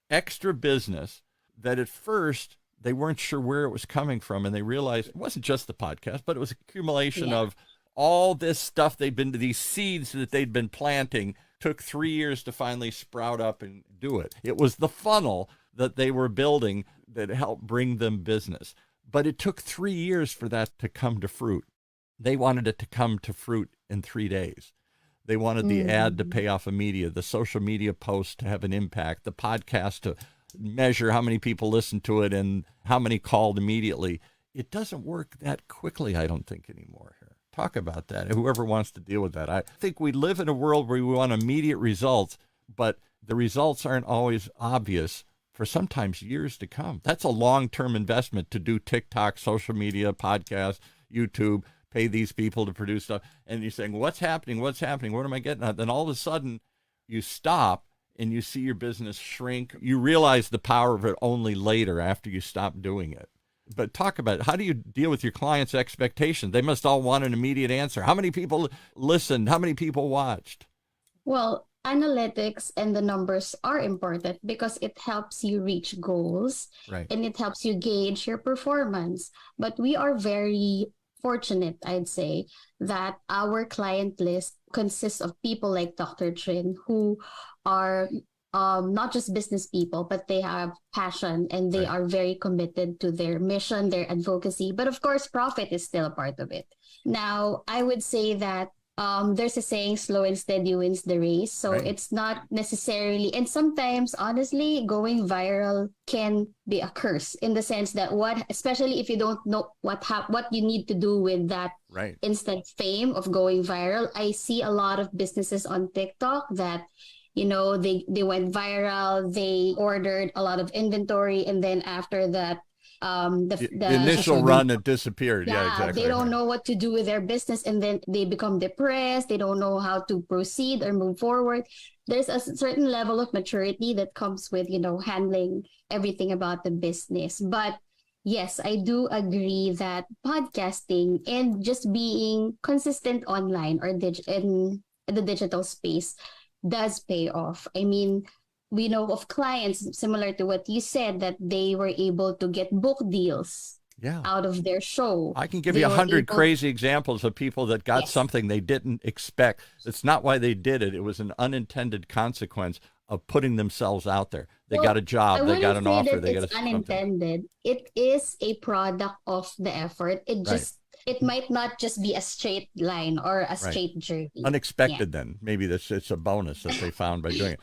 Extra business that at first they weren't sure where it was coming from, and they realized it wasn't just the podcast, but it was accumulation of all this stuff these seeds that they'd been planting took 3 years to finally sprout up and do it. It was the funnel that they were building that helped bring them business. But it took 3 years for that to come to fruit. They wanted it to come to fruit in 3 days. They wanted the ad to pay off immediately, the social media post to have an impact, the podcast to measure how many people listened to it and how many called immediately. It doesn't work that quickly, I don't think, anymore here. Talk about that, whoever wants to deal with that. I think we live in a world where we want immediate results, but the results aren't always obvious for sometimes years to come. That's a long-term investment to do TikTok, social media, podcast, YouTube, pay these people to produce stuff. And you're saying, what's happening? What's happening? What am I getting at? Then all of a sudden you stop and you see your business shrink. You realize the power of it only later after you stop doing it. But talk about it. How do you deal with your clients' expectations? They must all want an immediate answer. How many people listened? How many people watched? Well, analytics and the numbers are important because it helps you reach goals, right, and it helps you gauge your performance. But we are very fortunate, I'd say, that our client list consists of people like Dr. Trinh who are not just business people, but they have passion and they right, are very committed to their mission, their advocacy. But of course, profit is still a part of it. Now, I would say that there's a saying, slow and steady wins the race. So right, it's not necessarily, and sometimes, honestly, going viral can be a curse in the sense that especially if you don't know what you need to do with that right, instant fame of going viral. I see a lot of businesses on TikTok that, you know, they went viral, they ordered a lot of inventory, and then after that, the initial run, it disappeared. Yeah, exactly. They don't know what to do with their business, and then they become depressed. They don't know how to proceed or move forward. There's a certain level of maturity that comes with, you know, handling everything about the business. But yes, I do agree that podcasting and just being consistent online or in the digital space does pay off. I mean, we know of clients similar to what you said that they were able to get book deals out of their show. I can give you 100 crazy examples of people that got something they didn't expect. It's not why they did it. It was an unintended consequence of putting themselves out there. They got a job, they got an offer, they got a unintended. It is a product of the effort. It might not just be a straight line or a straight journey. Unexpected then. Maybe it's a bonus that they found by doing it.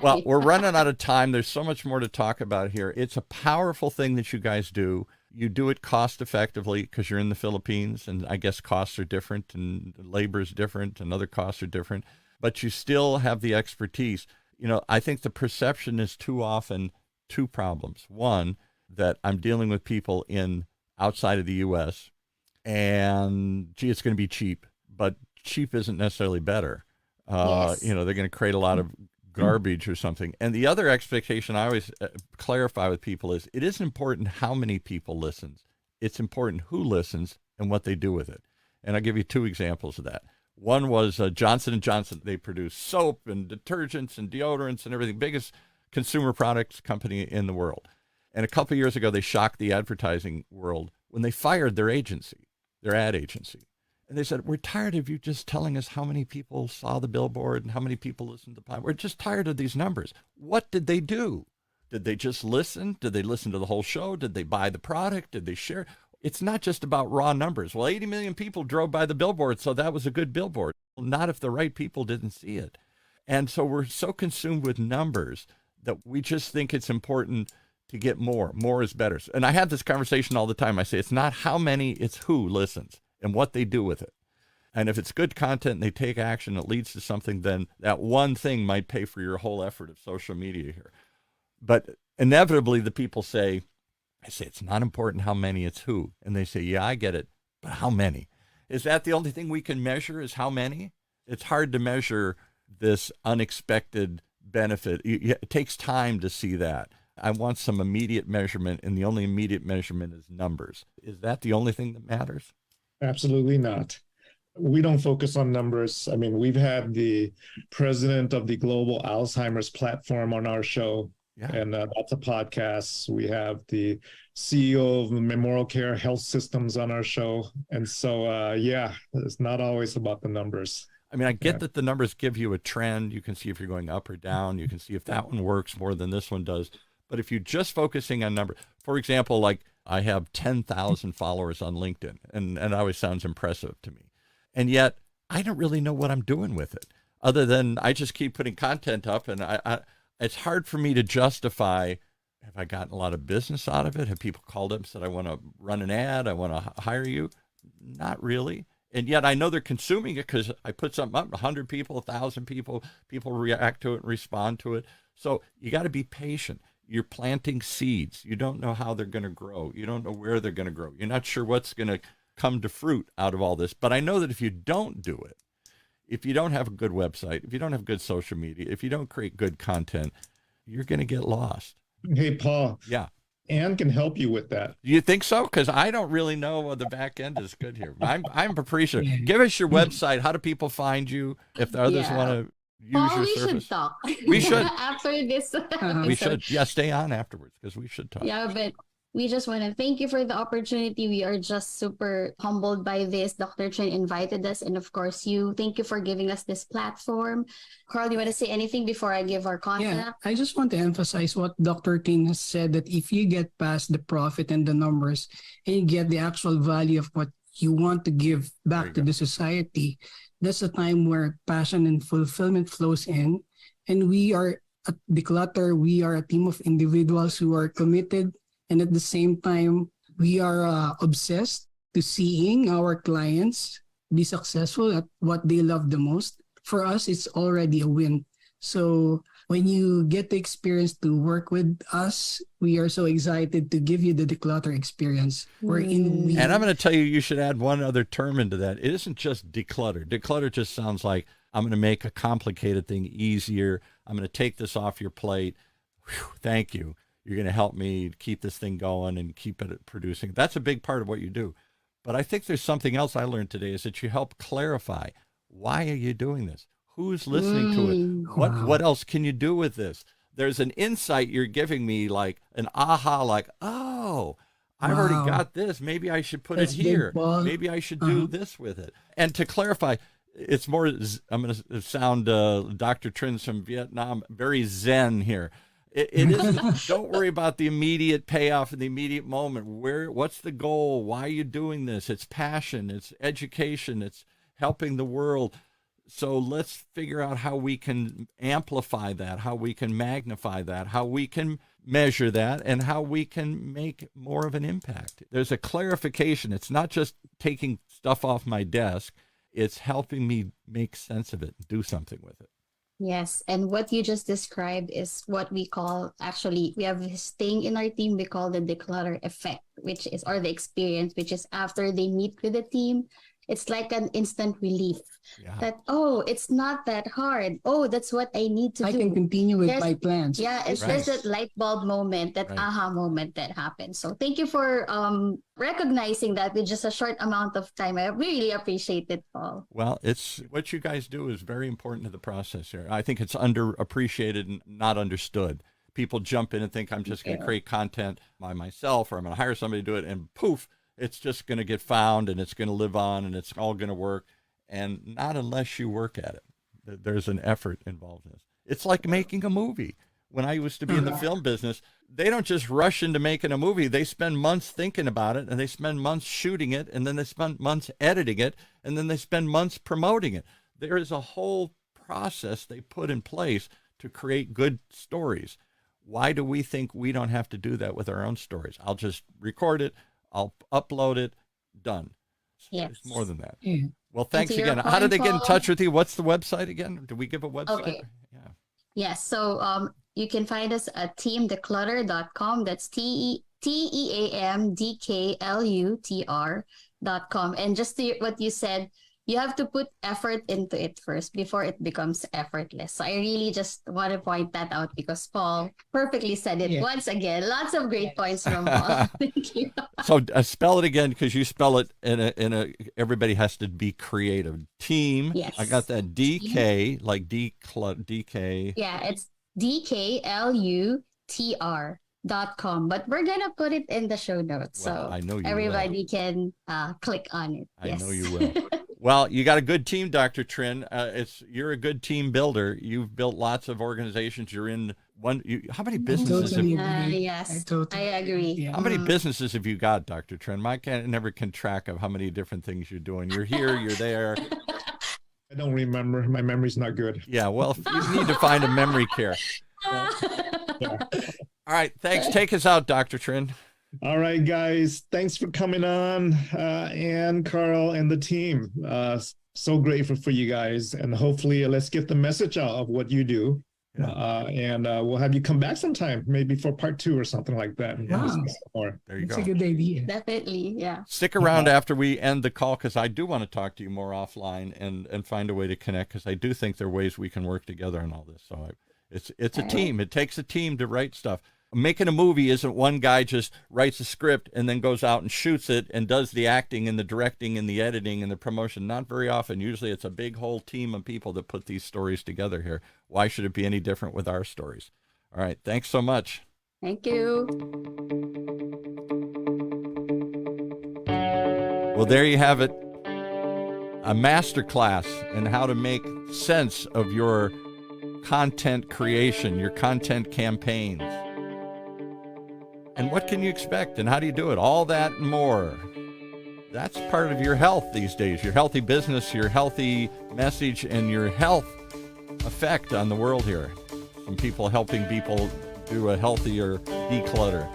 Well, we're running out of time. There's so much more to talk about here. It's a powerful thing that you guys do. You do it cost effectively because you're in the Philippines, and I guess costs are different and labor is different and other costs are different, but you still have the expertise. You know, I think the perception is too often two problems. One, that I'm dealing with people outside of the U.S., and gee, it's going to be cheap, but cheap isn't necessarily better. You know, they're going to create a lot of garbage or something. And the other expectation I always clarify with people is it isn't important how many people listens. It's important who listens and what they do with it. And I'll give you two examples of that. One was Johnson & Johnson. They produce soap and detergents and deodorants and everything, biggest consumer products company in the world. And a couple of years ago, they shocked the advertising world when they fired their agency, their ad agency. And they said, we're tired of you just telling us how many people saw the billboard and how many people listened to the podcast. We're just tired of these numbers. What did they do? Did they just listen? Did they listen to the whole show? Did they buy the product? Did they share? It's not just about raw numbers. Well, 80 million people drove by the billboard, so that was a good billboard. Well, not if the right people didn't see it. And so we're so consumed with numbers that we just think it's important to get more. More is better. And I have this conversation all the time. I say, it's not how many, it's who listens and what they do with it. And if it's good content and they take action, it leads to something, then that one thing might pay for your whole effort of social media here. But inevitably the people say, I say, it's not important how many, it's who. And they say, yeah, I get it, but how many? Is that the only thing we can measure is how many? It's hard to measure this unexpected benefit. It takes time to see that. I want some immediate measurement, and the only immediate measurement is numbers. Is that the only thing that matters? Absolutely not. We don't focus on numbers. I mean, we've had the president of the Global Alzheimer's Platform on our show, and that's a podcast. We have the CEO of Memorial Care Health Systems on our show. And so, it's not always about the numbers. I mean, I get that the numbers give you a trend. You can see if you're going up or down. You can see if that one works more than this one does. But if you're just focusing on numbers, for example, like I have 10,000 followers on LinkedIn, and it always sounds impressive to me. And yet I don't really know what I'm doing with it, other than I just keep putting content up, and it's hard for me to justify, have I gotten a lot of business out of it? Have people called up and said, I want to run an ad, I want to hire you? Not really. And yet I know they're consuming it because I put something up, 100 people, 1,000 people react to it and respond to it. So you got to be patient. You're planting seeds. You don't know how they're going to grow. You don't know where they're going to grow. You're not sure what's going to come to fruit out of all this. But I know that if you don't do it, if you don't have a good website, if you don't have good social media, if you don't create good content, you're going to get lost. Hey, Paul. Yeah. Anne can help you with that. Do you think so? Because I don't really know what the back end is good here. I'm appreciative. Give us your website. How do people find you if the others want to use Paul, your we service? should talk. We should. After this episode. We should. Yeah, stay on afterwards because we should talk. Yeah, but we just want to thank you for the opportunity. We are just super humbled by this. Dr. Trinh invited us, and of course you. Thank you for giving us this platform. Carl, you want to say anything before I give our contact? Yeah, I just want to emphasize what Dr. Trinh has said, that if you get past the profit and the numbers and you get the actual value of what you want to give back to the society, that's a time where passion and fulfillment flows in. And we are at Dklutr, we are a team of individuals who are committed, and at the same time, we are obsessed to seeing our clients be successful at what they love the most. For us, it's already a win. So when you get the experience to work with us, we are so excited to give you the Dklutr experience. And I'm going to tell you, you should add one other term into that. It isn't just declutter. Declutter just sounds like I'm going to make a complicated thing easier. I'm going to take this off your plate. Whew, thank you. You're going to help me keep this thing going and keep it producing. That's a big part of what you do. But I think there's something else I learned today, is that you help clarify, why are you doing this? Who's listening to it? What else can you do with this? There's an insight you're giving me, like an aha, like, oh, I've already got this. Maybe I should put it here. Maybe I should do this with it. And to clarify, it's more, I'm going to sound Dr. Trinh from Vietnam, very zen here. It isn't, don't worry about the immediate payoff in the immediate moment. What's the goal? Why are you doing this? It's passion, it's education, it's helping the world. So let's figure out how we can amplify that, how we can magnify that, how we can measure that, and how we can make more of an impact. There's a clarification. It's not just taking stuff off my desk. It's helping me make sense of it, do something with it. Yes, and what you just described is what we call, actually, we have this thing in our team we call the Dklutr effect, which is, or the experience, which is after they meet with the team, it's like an instant relief that, oh, it's not that hard. Oh, that's what I need to do. I can continue with my plans. Yeah, it's just that light bulb moment, that aha moment that happens. So thank you for recognizing that with just a short amount of time. I really appreciate it, Paul. Well, it's what you guys do is very important to the process here. I think it's underappreciated and not understood. People jump in and think I'm just going to create content by myself, or I'm going to hire somebody to do it, and poof, it's just going to get found and it's going to live on and it's all going to work. And not unless you work at it. There's an effort involved in this. It's like making a movie. When I used to be in the film business, they don't just rush into making a movie. They spend months thinking about it, and they spend months shooting it, and then they spend months editing it, and then they spend months promoting it. There is a whole process they put in place to create good stories. Why do we think we don't have to do that with our own stories? I'll just record it, I'll upload it, done. Yes. It's more than that. Yeah. Well, thanks again. How did they get in touch with you? What's the website again? Do we give a website? Okay. Yeah. Yes. So you can find us at teamdklutr.com. That's TEAMDKLUTR.com. And just to what you said, you have to put effort into it first before it becomes effortless. So I really just want to point that out because Paul perfectly said it once again. Lots of great points from Paul. Thank you. So spell it again, because you spell it in a. Everybody has to be creative. Team. Yes. I got that. DK, like DK. Yeah, it's DKLUTR.com, but we're gonna put it in the show notes, Well, so I know you everybody can click on it. I know you will. Well, you got a good team, Dr. Trinh. You're a good team builder. You've built lots of organizations. You're in how many businesses? Totally Have, agree. Yes, I I agree. Yeah. how many businesses have you got, Dr. Trinh? I can't never can track of how many different things you're doing. You're here, you're there. I don't remember. My memory's not good. Yeah, well, you need to find a memory care. Yeah. All right, thanks. Take us out, Dr. Trinh. All right, guys. Thanks for coming on, Anne, Carl, and the team. So grateful for you guys. And hopefully let's get the message out of what you do. Yeah. And we'll have you come back sometime, maybe for part 2 or something like that. Wow. Or There you That's go. a good idea. Definitely, yeah. Stick around after we end the call because I do want to talk to you more offline and find a way to connect because I do think there are ways we can work together on all this. So it's a team. It takes a team to write stuff. Making a movie isn't one guy just writes a script and then goes out and shoots it and does the acting and the directing and the editing and the promotion. Not very often. Usually it's a big whole team of people that put these stories together here. Why should it be any different with our stories? All right. Thanks so much. Thank you. Well, there you have it. A masterclass in how to make sense of your content creation, your content campaigns. And what can you expect and how do you do it? All that and more. That's part of your health these days, your healthy business, your healthy message, and your health effect on the world here. Some people helping people do a healthier declutter.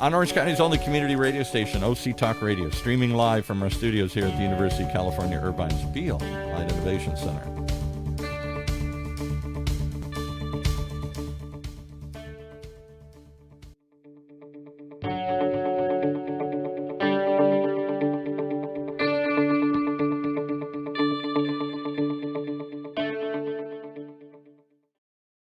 On Orange County's only community radio station, OC Talk Radio, streaming live from our studios here at the University of California Irvine's Beale Light Innovation Center.